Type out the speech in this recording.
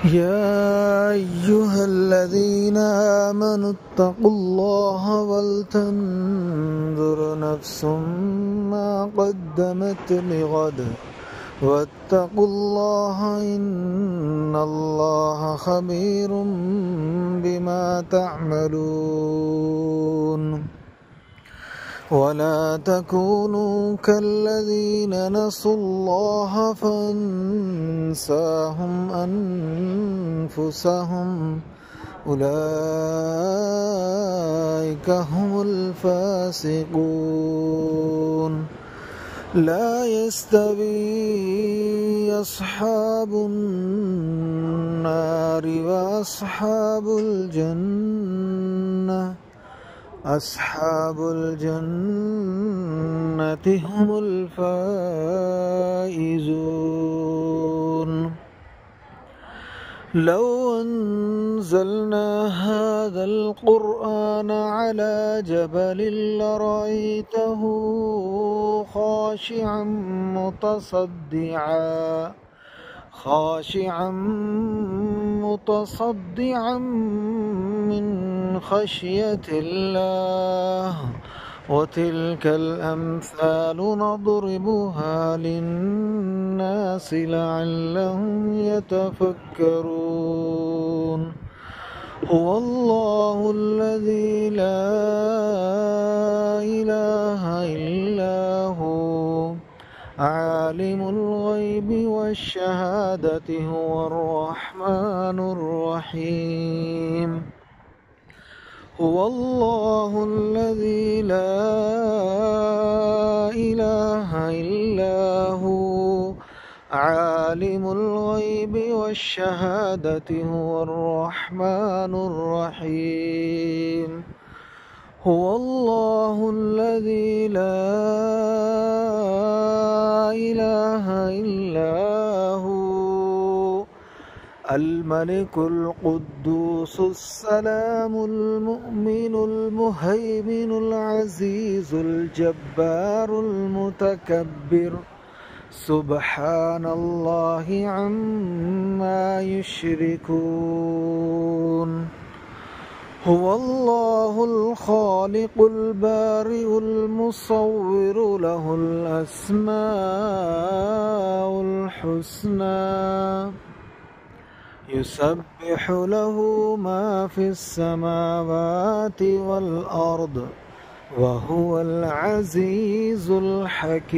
يا أيها الذين آمنوا اتقوا الله ولتنظر نفس ما قدمت لغد واتقوا الله إن الله خبير بما تعملون ولا تكونوا كالذين نسوا الله فأنساهم أنفسهم أولئك هم الفاسقون لا يستوي أصحاب النار وأصحاب الجنة أصحاب الجنة هم الفائزون لو أنزلنا هذا القرآن على جبل لرأيته خاشعا متصدعا من خشية الله وتلك الأمثال نضربها للناس لعلهم يتفكرون هو الله الذي لا إله إلا هو عالم الغيب والشهادة هو الرحمن الرحيم هو الله الذي لا إله إلا هو عالم الغيب والشهادة هو الرحمن الرحيم هو الله الذي لا إله إلا هو الملك القدوس السلام المؤمن المهيمن العزيز الجبار المتكبر سبحان الله عما يشركون هو الله الخالق البارئ المصور له الأسماء الحسنى يسبح له ما في السماوات والأرض وهو العزيز الحكيم